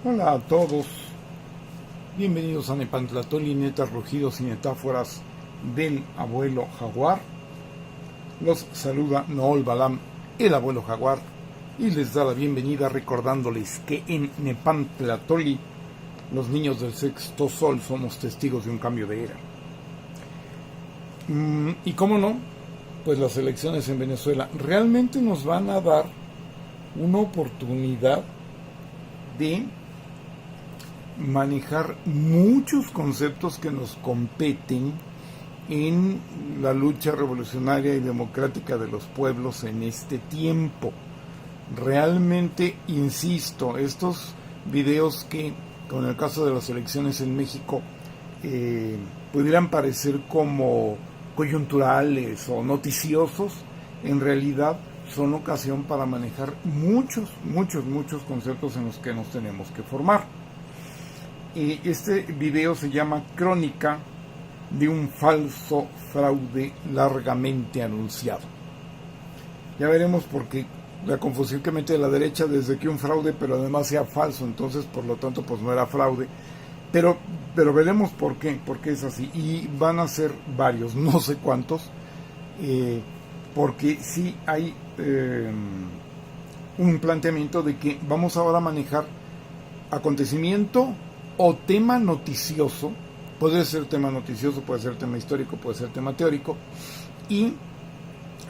Hola a todos, bienvenidos a Nepantlatoli, netas, rugidos y metáforas del abuelo jaguar. Los saluda Nool Balam, el abuelo jaguar, y les da la bienvenida recordándoles que en Nepantlatoli, los niños del sexto sol, somos testigos de un cambio de era. Y cómo no, pues las elecciones en Venezuela realmente nos van a dar una oportunidad de manejar muchos conceptos que nos competen en la lucha revolucionaria y democrática de los pueblos en este tiempo. Realmente, insisto, estos videos que, con el caso de las elecciones en México, pudieran parecer como coyunturales o noticiosos, en realidad son ocasión para manejar muchos conceptos en los que nos tenemos que formar. Este video se llama Crónica de un falso fraude largamente anunciado. Ya veremos por qué la confusión que mete la derecha desde que un fraude pero además sea falso, entonces por lo tanto pues no era fraude, pero veremos por qué es así, y van a ser varios, no sé cuántos, porque sí hay un planteamiento de que vamos ahora a manejar acontecimiento o tema noticioso. Puede ser tema noticioso, puede ser tema histórico, puede ser tema teórico, y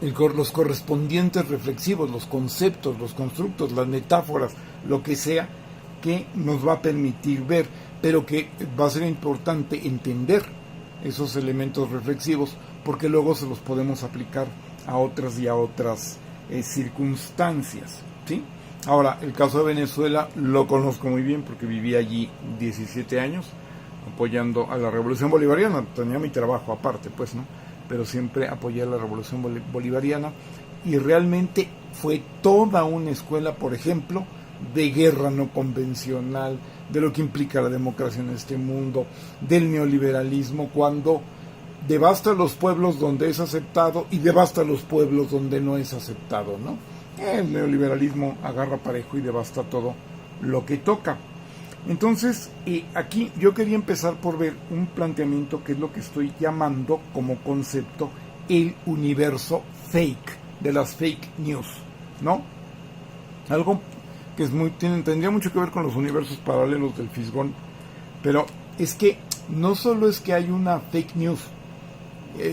los correspondientes reflexivos, los conceptos, los constructos, las metáforas, lo que sea, que nos va a permitir ver, pero que va a ser importante entender esos elementos reflexivos, porque luego se los podemos aplicar a otras y a otras circunstancias, ¿sí? Ahora, el caso de Venezuela lo conozco muy bien porque viví allí 17 años apoyando a la Revolución Bolivariana. Tenía mi trabajo aparte, pues, ¿no? Pero siempre apoyé a la Revolución Bolivariana, y realmente fue toda una escuela, por ejemplo, de guerra no convencional, de lo que implica la democracia en este mundo, del neoliberalismo, cuando devasta los pueblos donde es aceptado y devasta los pueblos donde no es aceptado, ¿no? El neoliberalismo agarra parejo y devasta todo lo que toca. Entonces, aquí yo quería empezar por ver un planteamiento que es lo que estoy llamando como concepto el universo fake, de las fake news, ¿no? Algo que tendría mucho que ver con los universos paralelos del Fisgón, pero es que no solo es que hay una fake news,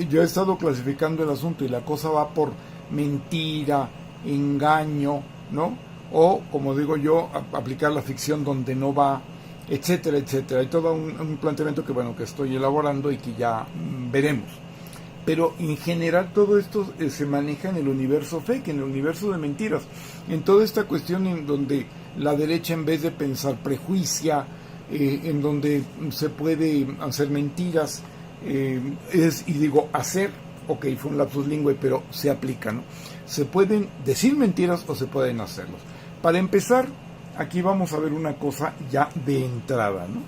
yo he estado clasificando el asunto y la cosa va por mentira, engaño, ¿no? O, como digo yo, aplicar la ficción donde no va, etcétera, etcétera. Hay todo un planteamiento que estoy elaborando y que ya veremos. Pero en general todo esto se maneja en el universo fake, en el universo de mentiras, en toda esta cuestión en donde la derecha, en vez de pensar, prejuicia, en donde se puede hacer mentiras, hacer, ok, fue un lapsus lingüe, pero se aplica, ¿no? Se pueden decir mentiras o se pueden hacerlos. Para empezar, aquí vamos a ver una cosa ya de entrada, ¿no?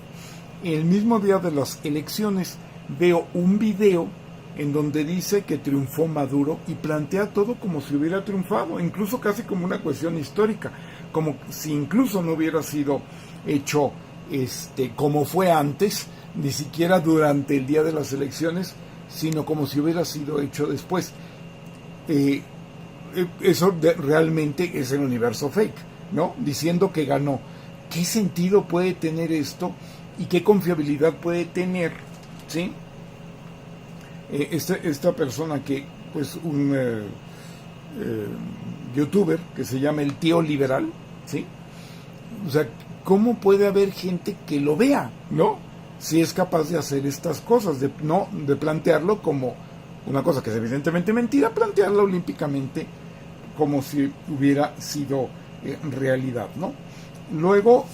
El mismo día de las elecciones veo un video en donde dice que triunfó Maduro y plantea todo como si hubiera triunfado, incluso casi como una cuestión histórica, como si incluso no hubiera sido hecho como fue antes, ni siquiera durante el día de las elecciones, sino como si hubiera sido hecho después. Eso realmente es el universo fake, ¿no? Diciendo que ganó. ¿Qué sentido puede tener esto y qué confiabilidad puede tener, ¿sí? Esta persona que, pues, un youtuber que se llama el tío liberal, ¿sí? O sea, ¿cómo puede haber gente que lo vea, ¿no? Si es capaz de hacer estas cosas, de plantearlo como una cosa que es evidentemente mentira, plantearla olímpicamente como si hubiera sido realidad, ¿no? Luego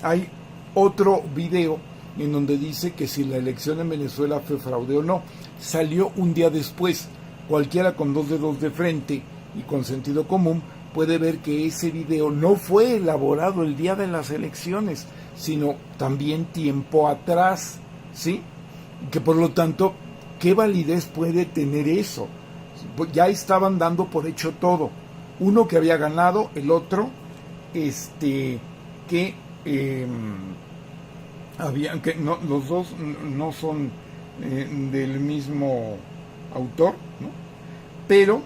hay otro video en donde dice que si la elección en Venezuela fue fraude o no. Salió un día después. Cualquiera con dos dedos de frente y con sentido común puede ver que ese video no fue elaborado el día de las elecciones, sino también tiempo atrás, ¿sí? Que por lo tanto, ¿qué validez puede tener eso? Ya estaban dando por hecho todo. Uno que había ganado, el otro que eh, que no, los dos no son del mismo autor, ¿no? Pero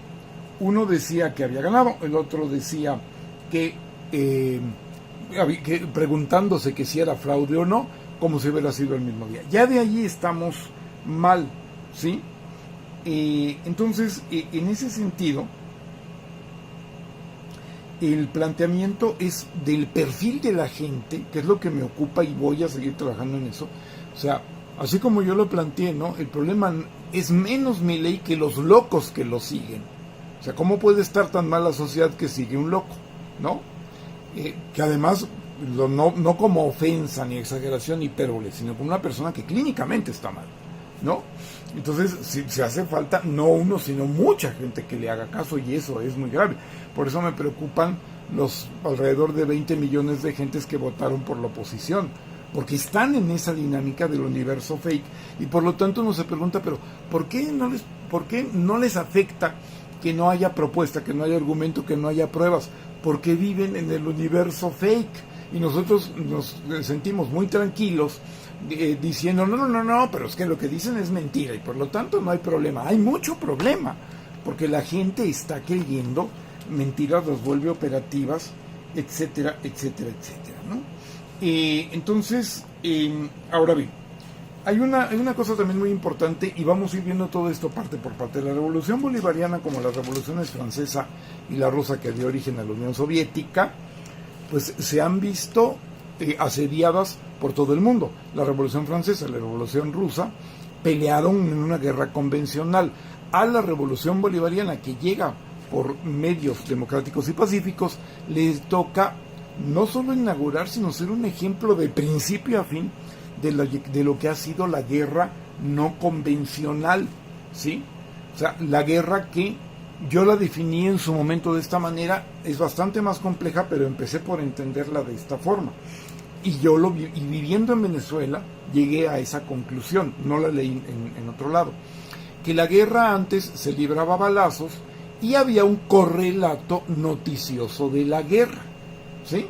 uno decía que había ganado, el otro decía que, preguntándose que si era fraude o no, como si hubiera sido el mismo día. Ya de allí estamos mal, ¿sí? Entonces, en ese sentido, el planteamiento es del perfil de la gente, que es lo que me ocupa y voy a seguir trabajando en eso. O sea, así como yo lo planteé, ¿no? El problema es menos Milei que los locos que lo siguen. O sea, ¿cómo puede estar tan mal la sociedad que sigue un loco, ¿no? Que además, no como ofensa, ni exageración, ni hipérbole, sino como una persona que clínicamente está mal, ¿no? Entonces, si se hace falta, no uno, sino mucha gente que le haga caso, y eso es muy grave. Por eso me preocupan los alrededor de 20 millones de gentes que votaron por la oposición, porque están en esa dinámica del universo fake, y por lo tanto uno se pregunta, pero ¿por qué no les afecta que no haya propuesta, que no haya argumento, que no haya pruebas? Porque viven en el universo fake, y nosotros nos sentimos muy tranquilos diciendo, no, pero es que lo que dicen es mentira, y por lo tanto no hay problema. Hay mucho problema, porque la gente está creyendo mentiras, las vuelve operativas, etcétera, etcétera, etcétera, ¿no? Entonces, ahora bien, hay una cosa también muy importante, y vamos a ir viendo todo esto parte por parte. La revolución bolivariana, como las revoluciones francesa y la rusa, que dio origen a la Unión Soviética, pues se han visto asediadas por todo el mundo. La revolución francesa y la revolución rusa pelearon en una guerra convencional. A la revolución bolivariana, que llega por medios democráticos y pacíficos, les toca no solo inaugurar, sino ser un ejemplo de principio a fin de lo que ha sido la guerra no convencional, ¿sí? O sea, la guerra que yo la definí en su momento de esta manera, es bastante más compleja, pero empecé por entenderla de esta forma. Y viviendo en Venezuela, llegué a esa conclusión, no la leí en otro lado, que la guerra antes se libraba a balazos y había un correlato noticioso de la guerra, ¿sí?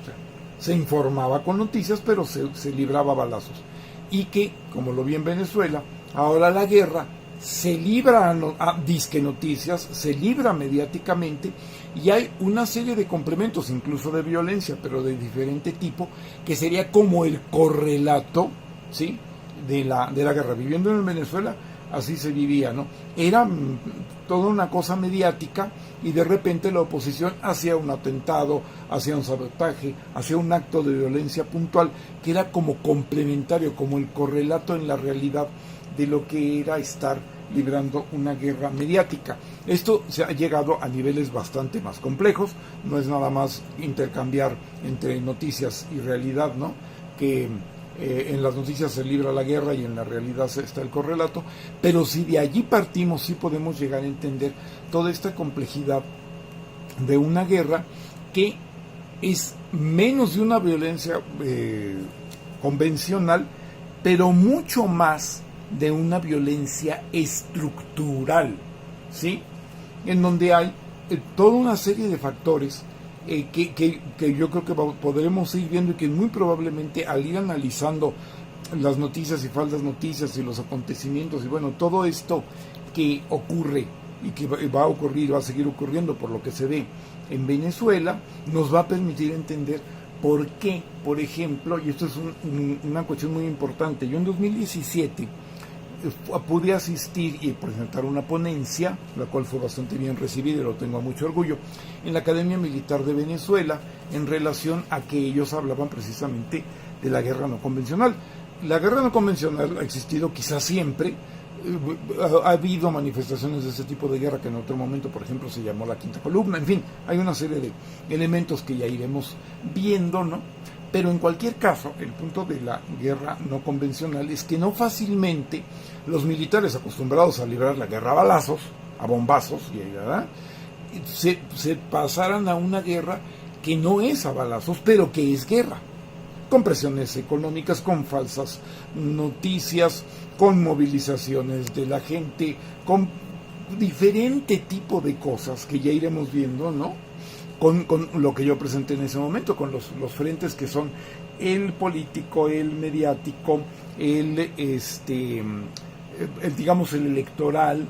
O sea, se informaba con noticias, pero se libraba a balazos. Y que, como lo vi en Venezuela, ahora la guerra se libra a disque noticias, se libra mediáticamente, y hay una serie de complementos, incluso de violencia, pero de diferente tipo, que sería como el correlato, ¿sí?, de la guerra. Viviendo en Venezuela, así se vivía, ¿no? Era toda una cosa mediática, y de repente la oposición hacía un atentado, hacía un sabotaje, hacía un acto de violencia puntual, que era como complementario, como el correlato en la realidad de lo que era estar librando una guerra mediática. Esto se ha llegado a niveles bastante más complejos, no es nada más intercambiar entre noticias y realidad, ¿no? Que en las noticias se libra la guerra y en la realidad está el correlato, pero si de allí partimos, sí podemos llegar a entender toda esta complejidad de una guerra que es menos de una violencia convencional, pero mucho más de una violencia estructural, ¿sí? En donde hay toda una serie de factores que yo creo que podremos ir viendo, y que muy probablemente, al ir analizando las noticias y falsas noticias y los acontecimientos y bueno, todo esto que ocurre y que va a ocurrir, va a seguir ocurriendo por lo que se ve en Venezuela, nos va a permitir entender por qué, por ejemplo, y esto es una cuestión muy importante. Yo en 2017 pude asistir y presentar una ponencia, la cual fue bastante bien recibida y lo tengo a mucho orgullo, en la Academia Militar de Venezuela, en relación a que ellos hablaban precisamente de la guerra no convencional. La guerra no convencional ha existido quizás siempre, ha habido manifestaciones de ese tipo de guerra que en otro momento, por ejemplo, se llamó la Quinta Columna, en fin, hay una serie de elementos que ya iremos viendo, ¿no? Pero en cualquier caso, el punto de la guerra no convencional es que no fácilmente los militares acostumbrados a librar la guerra a balazos, a bombazos, ¿verdad?, se pasaran a una guerra que no es a balazos, pero que es guerra, con presiones económicas, con falsas noticias, con movilizaciones de la gente, con diferente tipo de cosas que ya iremos viendo, ¿no? con lo que yo presenté en ese momento, con los frentes que son el político, el mediático, digamos el electoral,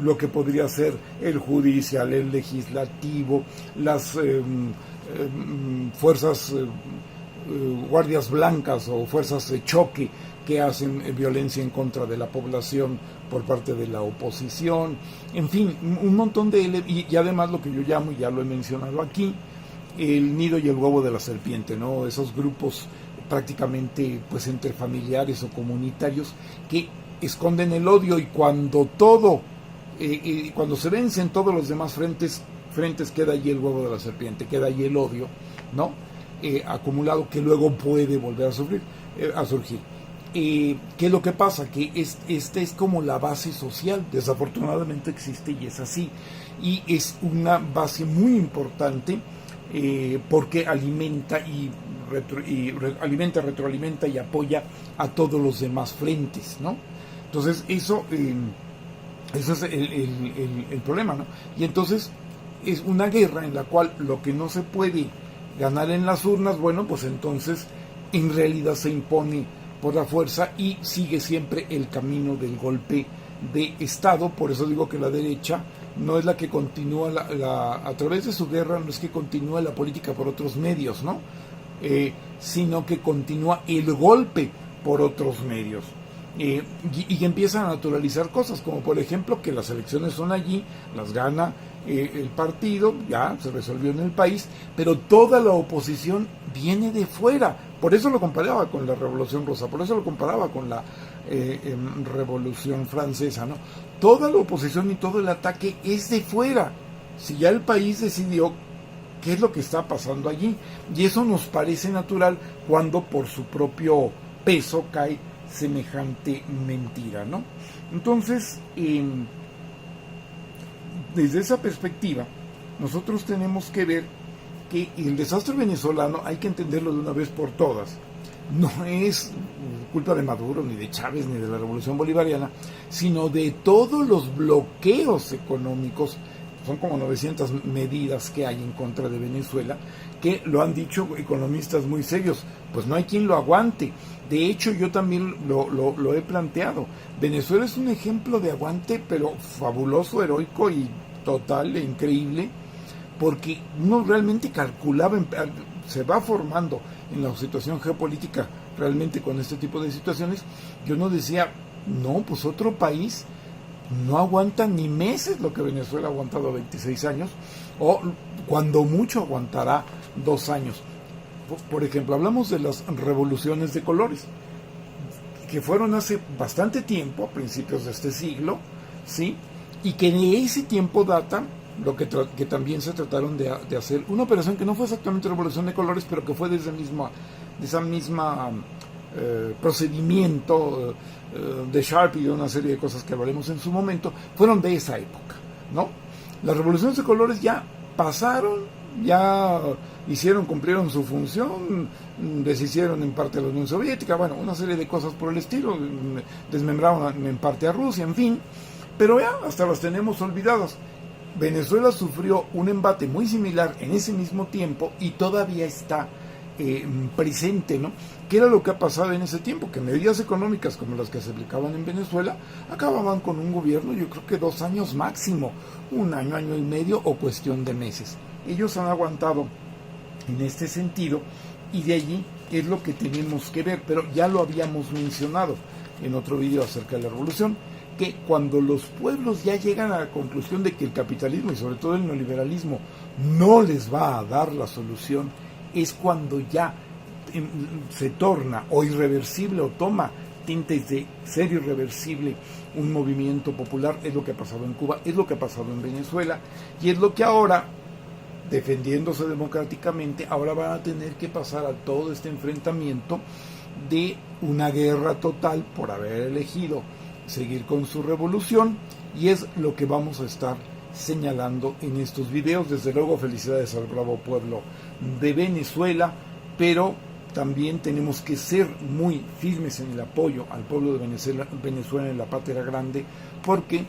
lo que podría ser el judicial, el legislativo, las fuerzas guardias blancas o fuerzas de choque que hacen violencia en contra de la población por parte de la oposición, en fin, un montón y además lo que yo llamo, y ya lo he mencionado aquí, el nido y el huevo de la serpiente, ¿no? Esos grupos prácticamente pues entre familiares o comunitarios que esconden el odio, y cuando cuando se vencen todos los demás frentes queda allí el huevo de la serpiente, queda allí el odio, ¿no? Acumulado, que luego puede volver a surgir. ¿Qué es lo que pasa? Que esta es como la base social, desafortunadamente existe y es así, y es una base muy importante porque alimenta retroalimenta y apoya a todos los demás frentes, ¿no? Entonces eso es el problema, ¿no? Y entonces es una guerra en la cual lo que no se puede ganar en las urnas, bueno, pues entonces en realidad se impone por la fuerza y sigue siempre el camino del golpe de Estado. Por eso digo que la derecha no es la que continúa a través de su guerra, no es que continúa la política por otros medios, ¿no? Sino que continúa el golpe por otros medios. Y empieza a naturalizar cosas, como por ejemplo que las elecciones son allí, las gana el partido, ya se resolvió en el país, pero toda la oposición viene de fuera. Por eso lo comparaba con la Revolución Rusa, por eso lo comparaba con la Revolución Francesa, ¿no? Toda la oposición y todo el ataque es de fuera. Si ya el país decidió qué es lo que está pasando allí, y eso nos parece natural cuando por su propio peso cae semejante mentira, ¿no? Entonces, desde esa perspectiva, nosotros tenemos que ver que el desastre venezolano hay que entenderlo de una vez por todas. No es culpa de Maduro, ni de Chávez, ni de la Revolución Bolivariana, sino de todos los bloqueos económicos. Son como 900 medidas que hay en contra de Venezuela, que lo han dicho economistas muy serios, pues no hay quien lo aguante. De hecho, yo también lo he planteado. Venezuela es un ejemplo de aguante, pero fabuloso, heroico y total, increíble, porque uno realmente calculaba, se va formando en la situación geopolítica realmente con este tipo de situaciones, yo no decía, no, pues otro país no aguanta ni meses lo que Venezuela ha aguantado 26 años, o cuando mucho aguantará 2 años. Por ejemplo, hablamos de las revoluciones de colores, que fueron hace bastante tiempo, a principios de este siglo, ¿sí? Y que de ese tiempo data lo que también se trataron de hacer una operación que no fue exactamente revolución de colores, pero que fue de esa misma procedimiento de Sharp y de una serie de cosas que hablaremos en su momento, fueron de esa época, ¿no? Las revoluciones de colores ya pasaron, ya cumplieron su función, deshicieron en parte a la Unión Soviética, bueno, una serie de cosas por el estilo, desmembraron en parte a Rusia, en fin, pero ya hasta las tenemos olvidadas. Venezuela sufrió un embate muy similar en ese mismo tiempo y todavía está presente, ¿no? ¿Qué era lo que ha pasado en ese tiempo? Que medidas económicas como las que se aplicaban en Venezuela acababan con un gobierno, yo creo que 2 años máximo, 1 año, año y medio o cuestión de meses. Ellos han aguantado en este sentido y de allí es lo que tenemos que ver, pero ya lo habíamos mencionado en otro video acerca de la revolución, que cuando los pueblos ya llegan a la conclusión de que el capitalismo y sobre todo el neoliberalismo no les va a dar la solución, es cuando ya se torna o irreversible o toma tintes de ser irreversible un movimiento popular. Es lo que ha pasado en Cuba, es lo que ha pasado en Venezuela y es lo que ahora, defendiéndose democráticamente, ahora van a tener que pasar a todo este enfrentamiento de una guerra total por haber elegido seguir con su revolución, y es lo que vamos a estar señalando en estos videos. Desde luego, felicidades al bravo pueblo de Venezuela, pero también tenemos que ser muy firmes en el apoyo al pueblo de Venezuela en la patria grande, porque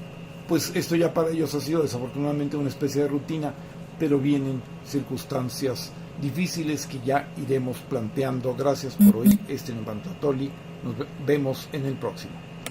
pues esto ya para ellos ha sido desafortunadamente una especie de rutina. pero vienen circunstancias difíciles que ya iremos planteando. Gracias por hoy, Levantotoli. Nos vemos en el próximo.